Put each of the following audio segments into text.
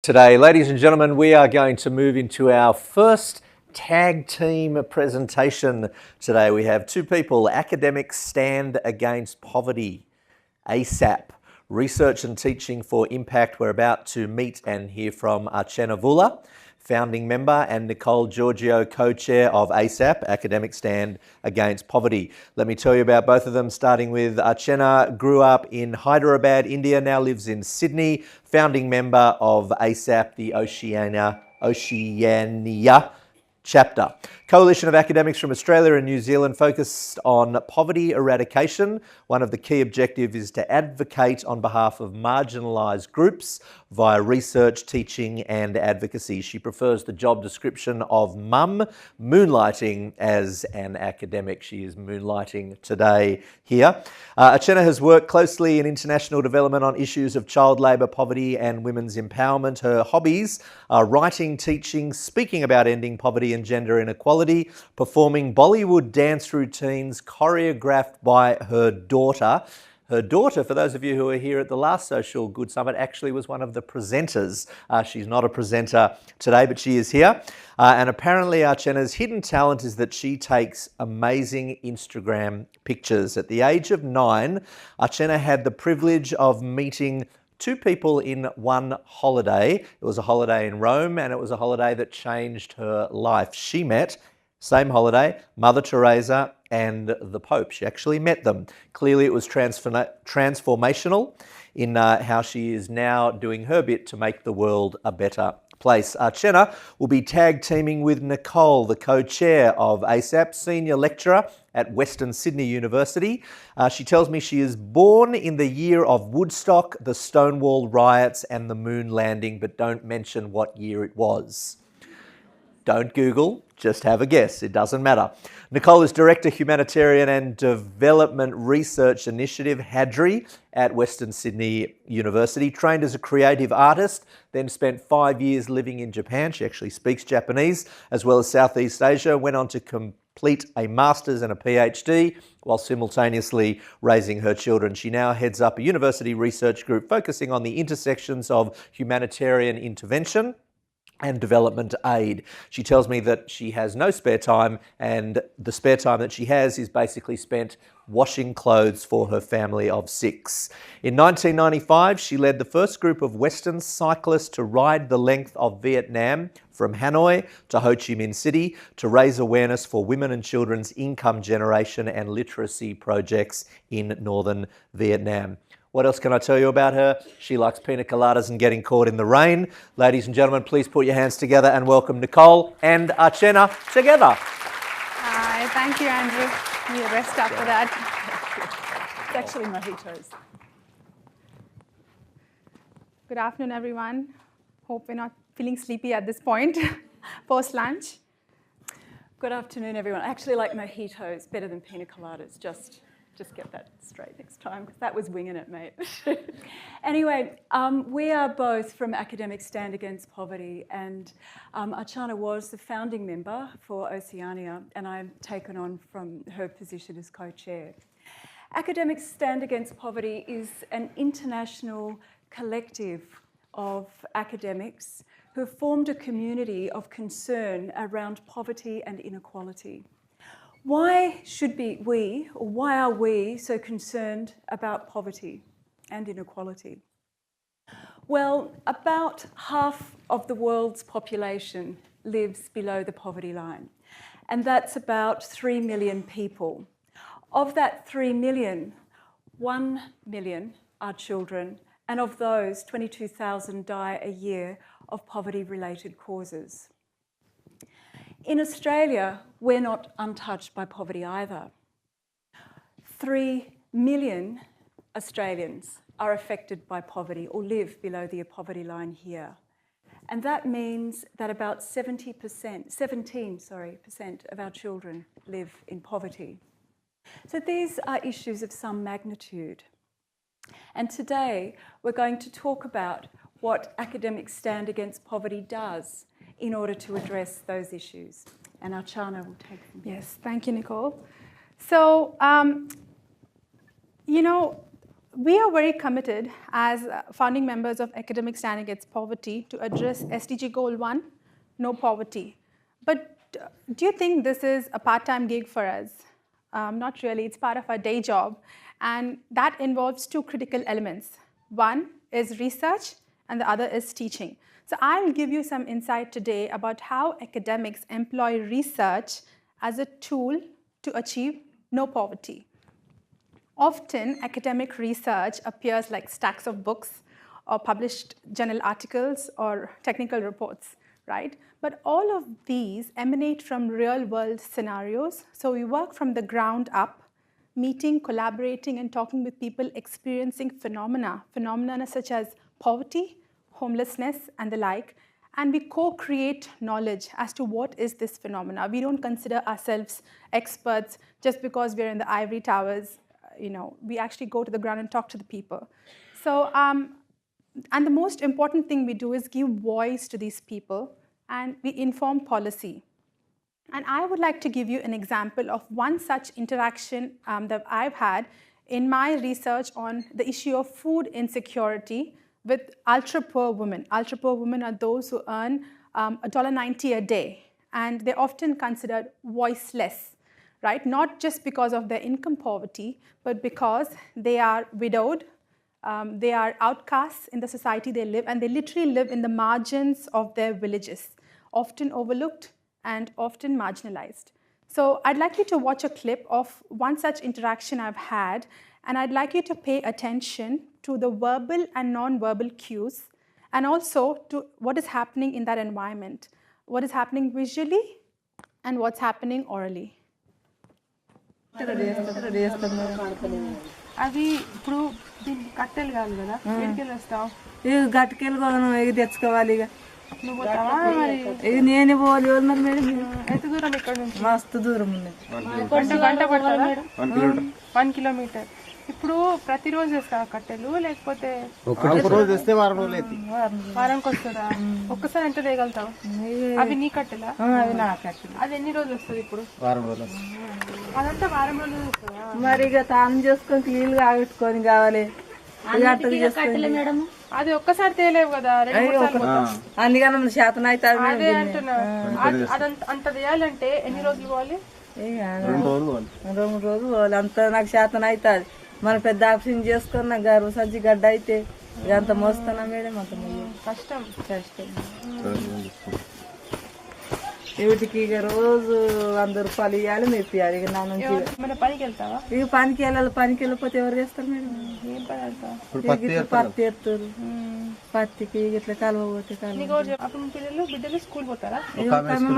Today, ladies and gentlemen, we are going to move into our first tag team presentation today. We have two people: Academics Stand Against Poverty, ASAP, Research and Teaching for Impact. We're about to meet and hear from Archana Voola, founding member, and Nicole Georgeou, co-chair of ASAP, Academics Stand Against Poverty. Let me tell you about both of them, starting with Archana. Grew up in Hyderabad, India, now lives in Sydney, founding member of ASAP, the Oceania Chapter. Coalition of academics from Australia and New Zealand focused on poverty eradication. One of the key objectives is to advocate on behalf of marginalised groups via research, teaching and advocacy. She prefers the job description of mum, moonlighting as an academic. She is moonlighting today here. Archana has worked closely in international development on issues of child labour, poverty and women's empowerment. Her hobbies are writing, teaching, speaking about ending poverty and gender inequality, performing Bollywood dance routines choreographed by her daughter. Her daughter, for those of you who were here at the last Social Good Summit, actually was one of the presenters. She's not a presenter today, but she is here. And apparently Archana's hidden talent is that she takes amazing Instagram pictures. At the age of 9, Archana had the privilege of meeting two people in one holiday. It was a holiday in Rome, and it was a holiday that changed her life. She met, same holiday, Mother Teresa and the Pope. She actually met them. Clearly it was transformational in how she is now doing her bit to make the world a better place. Archana will be tag teaming with Nicole, the co-chair of ASAP, senior lecturer at Western Sydney University. She tells me she is born in the year of Woodstock, the Stonewall riots and the moon landing, but don't mention what year it was. Don't Google, just have a guess. It doesn't matter. Nicole is Director Humanitarian and Development Research Initiative, HADRI, at Western Sydney University. Trained as a creative artist, then spent 5 years living in Japan. She actually speaks Japanese as well as Southeast Asia. Went on to complete a master's and a PhD while simultaneously raising her children. She now heads up a university research group focusing on the intersections of humanitarian intervention and development aid. She tells me that she has no spare time, and the spare time that she has is basically spent washing clothes for her family of 6. In 1995, she led the first group of Western cyclists to ride the length of Vietnam from Hanoi to Ho Chi Minh City to raise awareness for women and children's income generation and literacy projects in northern Vietnam. What else can I tell you about her? She likes pina coladas and getting caught in the rain. Ladies and gentlemen, please put your hands together and welcome Nicole and Archana together. Hi, thank you, Andrew. You rest after that. It's actually mojitos. Good afternoon, everyone. Hope we're not feeling sleepy at this point, post-lunch. Good afternoon, everyone. I actually like mojitos better than pina coladas. Just get that straight next time, because that was winging it, mate. Anyway, we are both from Academics Stand Against Poverty, and Archana was the founding member for Oceania, and I've taken on from her position as co-chair. Academics Stand Against Poverty is an international collective of academics who have formed a community of concern around poverty and inequality. Why are we so concerned about poverty and inequality? Well, about half of the world's population lives below the poverty line, and that's about 3 million people. Of that 3 million, 1 million are children, and of those, 22,000 die a year of poverty-related causes. In Australia, we're not untouched by poverty either. 3 million Australians are affected by poverty or live below the poverty line here. And that means that about 17% of our children live in poverty. So these are issues of some magnitude. And today, we're going to talk about what Academics Stand Against Poverty does in order to address those issues. And Archana will take them. Yes, thank you, Nicole. So, we are very committed as founding members of Academic Stand Against Poverty to address SDG Goal 1, no poverty. But do you think this is a part-time gig for us? Not really, it's part of our day job. And that involves two critical elements. One is research and the other is teaching. So I'll give you some insight today about how academics employ research as a tool to achieve no poverty. Often, academic research appears like stacks of books or published journal articles or technical reports, right? But all of these emanate from real-world scenarios. So we work from the ground up, meeting, collaborating, and talking with people experiencing phenomena such as poverty, homelessness, and the like. And we co-create knowledge as to what is this phenomena. We don't consider ourselves experts just because we're in the ivory towers. We actually go to the ground and talk to the people. So, and the most important thing we do is give voice to these people, and we inform policy. And I would like to give you an example of one such interaction that I've had in my research on the issue of food insecurity with ultra-poor women. Ultra-poor women are those who earn $1.90 a day, and they're often considered voiceless. Right? Not just because of their income poverty, but because they are widowed, they are outcasts in the society they live, and they literally live in the margins of their villages, often overlooked and often marginalized. So I'd like you to watch a clip of one such interaction I've had, and I'd like you to pay attention to the verbal and non-verbal cues, and also to what is happening in that environment, what is happening visually, and what's happening orally. అవి ఇప్పుడు దీనికి కట్టెలు కాదు కదా ఎక్కడికి వస్తావు ఇక గట్టుకెళ్ళి ఇక తెచ్చుకోవాలి ఇక నువ్వు పోతావా మరి ఇక నేనే పోవాలి మరి మేడం ఎంత దూరం ఇక్కడ నుంచి మస్తు దూరం ఉంది గంట పడుతుందా మేడం 1 కిలోమీటర్ ఇప్పుడు ప్రతిరోజు వేస్తావా కట్టెలు లేకపోతే వారానికి వస్తుందా ఒక్కసారి ఎంత తేగలుగుతావు అవి నీ కట్టెలా అవి నా కట్టెలు అది ఎన్ని రోజులు వస్తుంది ఇప్పుడు అదంతా వారం రోజులు వస్తుందా మరి ఇక తాను చేసుకొని క్లీన్ గా ఆగట్టుకొని కావాలి అది ఒక్కసారి తేలేవు కదా అందుకని శాతం అయితే అదే అంటున్నా అంత తీయాలంటే ఎన్ని రోజులు పోవాలి 2 రోజులు పోవాలి అంత నాకు శాతం అవుతుంది మన పెద్ద ఆప్షన్ చేసుకుని నాకు గర్వ సంచి గడ్డ అయితే అంత మోస్తున్నా మేడం అంత కష్టం వీటికి ఇక రోజు 100 రూపాయలు ఇవ్వాలి మెప్పియాలి ఇక నా నుంచి పనికి వెళ్తావా ఇక పనికి వెళ్ళాలి పనికి వెళ్ళిపోతే ఎవరు చేస్తారు మేడం ఏం పని వెళ్తావు పత్తి ఎత్తారు పత్తికి ఇట్లా కాలువ పోతే అప్పుడు బిడ్డలు స్కూల్ పోతారా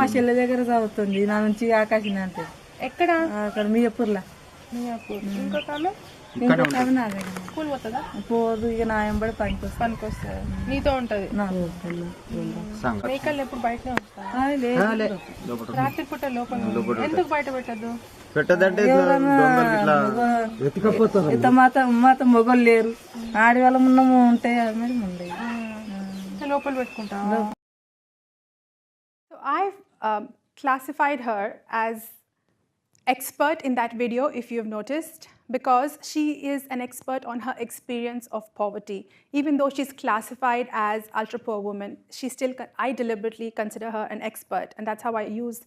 మా చెల్లె దగ్గర చదువుతుంది నా నుంచి ఆకాశం అంటే ఎక్కడ అక్కడ మియాపూర్లా స్కూల్ పోతుందా పోదు ఇక నా ఎంబడి పనికి వస్తుంది నీతో ఉంటది మేకలు ఎప్పుడు బయటనే వస్తాయి రాత్రి పూట లోపల ఎందుకు బయట పెట్టద్దు మాత మొగలు లేరు ఆడవాళ్ళ ఉన్నాము ఉంటాయి మేడం ఉండే లోపల పెట్టుకుంటా I've classified her as expert in that video, if you've noticed, because she is an expert on her experience of poverty. Even though she's classified as ultra-poor woman, I deliberately consider her an expert, and that's how I use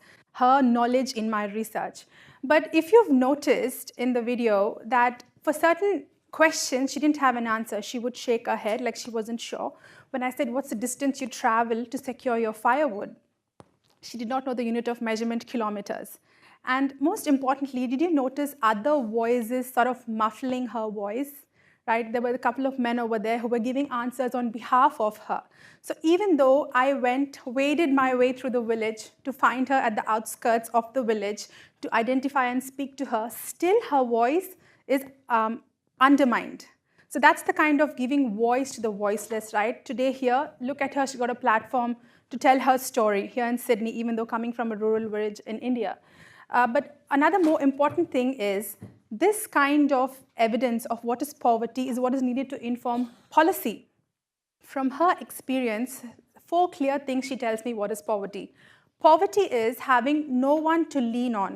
her knowledge in my research. But if you've noticed in the video that for certain questions, she didn't have an answer. She would shake her head like she wasn't sure. When I said, what's the distance you travel to secure your firewood? She did not know the unit of measurement, kilometers. And most importantly, did you notice other voices sort of muffling her voice? Right? There were a couple of men over there who were giving answers on behalf of her. So even though I waded my way through the village to find her at the outskirts of the village, to identify and speak to her, still her voice is undermined. So that's the kind of giving voice to the voiceless, right? Today here, look at her, she got a platform to tell her story here in Sydney, even though coming from a rural village in India. But another more important thing is this kind of evidence of what is poverty is what is needed to inform policy. From her experience, 4 clear things she tells me what is poverty. Poverty is having no one to lean on,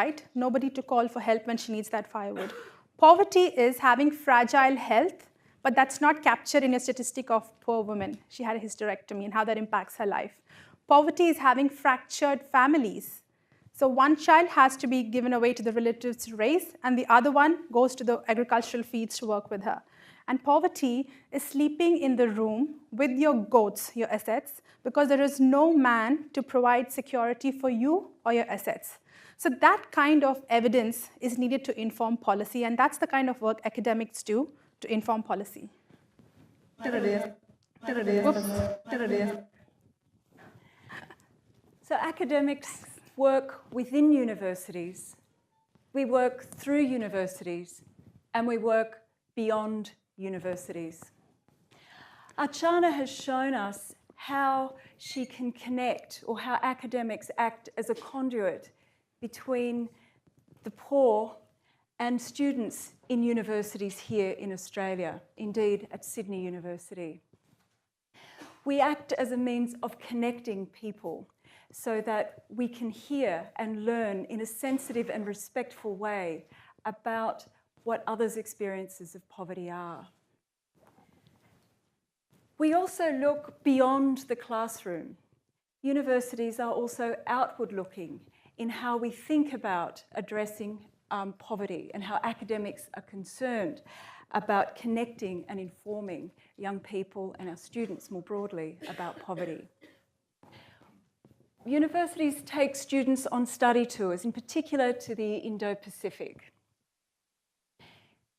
right? Nobody to call for help when she needs that firewood. Poverty is having fragile health, but that's not captured in a statistic of poor woman. She had a hysterectomy and how that impacts her life. Poverty is having fractured families. So one child has to be given away to the relatives to raise, and the other one goes to the agricultural fields to work with her. And poverty is sleeping in the room with your goats, your assets, because there is no man to provide security for you or your assets. So that kind of evidence is needed to inform policy, and that's the kind of work academics do to inform policy. So academics work within universities, we work through universities, and we work beyond universities. Archana has shown us how she can connect, or how academics act as a conduit between the poor and students in universities here in Australia, indeed at Sydney University. We act as a means of connecting people so that we can hear and learn in a sensitive and respectful way about what others' experiences of poverty are. We also look beyond the classroom. Universities are also outward-looking in how we think about addressing poverty, and how academics are concerned about connecting and informing young people and our students more broadly about poverty. Universities take students on study tours, in particular to the Indo-Pacific.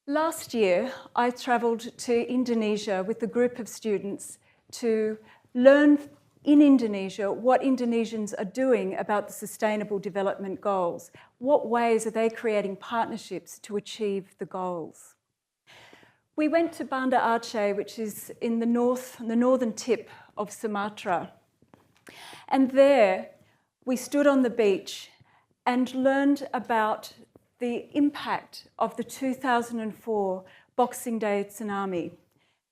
Last year, I travelled to Indonesia with a group of students to learn in Indonesia what Indonesians are doing about the Sustainable Development Goals. What ways are they creating partnerships to achieve the goals? We went to Banda Aceh, which is in the northern tip of Sumatra. And there, we stood on the beach and learned about the impact of the 2004 Boxing Day tsunami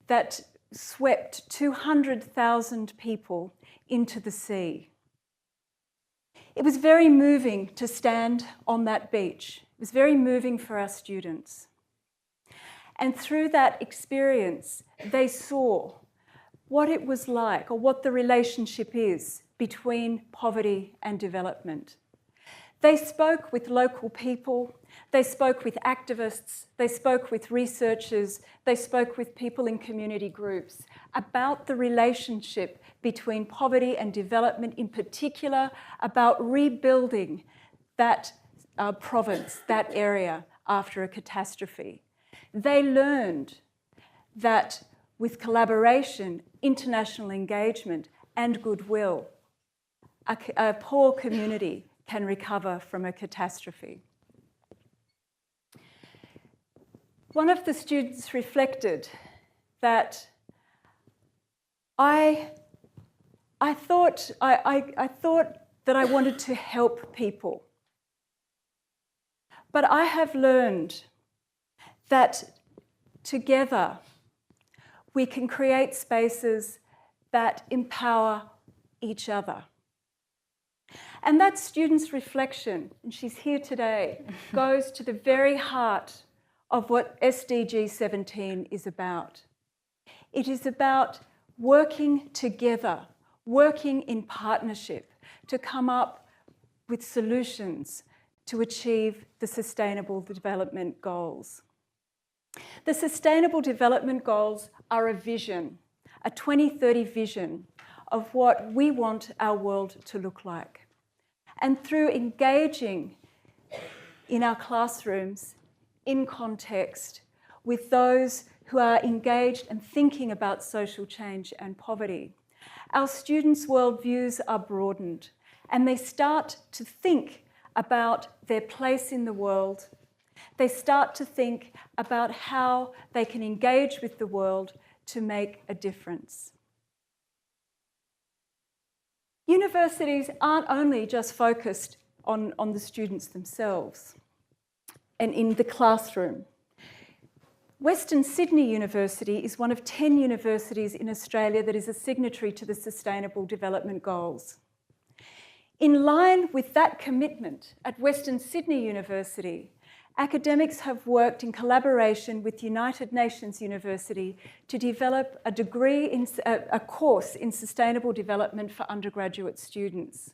that swept 200,000 people into the sea. It was very moving to stand on that beach. It was very moving for our students. And through that experience, they saw what it was like, or what the relationship is between poverty and development. They spoke with local people, they spoke with activists, they spoke with researchers, they spoke with people in community groups about the relationship between poverty and development, in particular about rebuilding that province, that area after a catastrophe. They learned that with collaboration, international engagement and goodwill, a poor community can recover from a catastrophe. One of the students reflected that I thought that I wanted to help people, but I have learned that together we can create spaces that empower each other. And that student's reflection, and she's here today, goes to the very heart of what SDG 17 is about. It is about working together, working in partnership to come up with solutions to achieve the Sustainable Development Goals. The Sustainable Development Goals are a vision, a 2030 vision of what we want our world to look like. And through engaging in our classrooms, in context, with those who are engaged and thinking about social change and poverty, our students' worldviews are broadened, and they start to think about their place in the world. They start to think about how they can engage with the world to make a difference. Universities aren't only just focused on the students themselves and in the classroom. Western Sydney University is one of 10 universities in Australia that is a signatory to the Sustainable Development Goals. In line with that commitment at Western Sydney University, academics have worked in collaboration with United Nations University to develop a course in sustainable development for undergraduate students.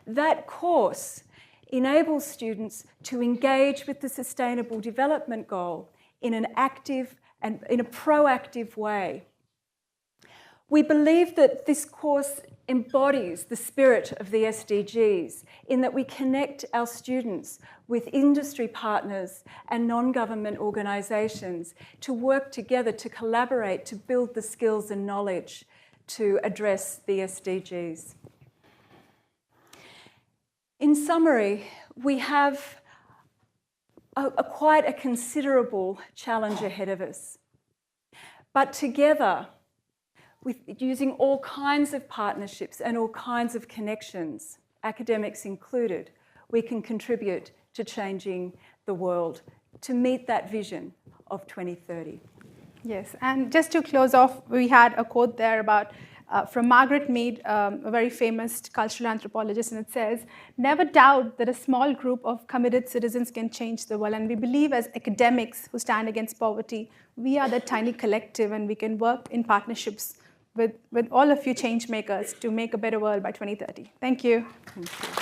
That course enables students to engage with the Sustainable Development Goal in an active and in a proactive way. We believe that this course embodies the spirit of the SDGs in that we connect our students with industry partners and non-government organisations to work together, to collaborate, to build the skills and knowledge to address the SDGs. In summary, we have quite a considerable challenge ahead of us. But together, using all kinds of partnerships and all kinds of connections, academics included, we can contribute to changing the world to meet that vision of 2030. Yes, and just to close off, we had a quote there about from Margaret Mead, a very famous cultural anthropologist, and it says, "Never doubt that a small group of committed citizens can change the world." And we believe as academics who stand against poverty, we are that tiny collective, and we can work in partnerships with all of you change makers to make a better world by 2030. Thank you. Thank you.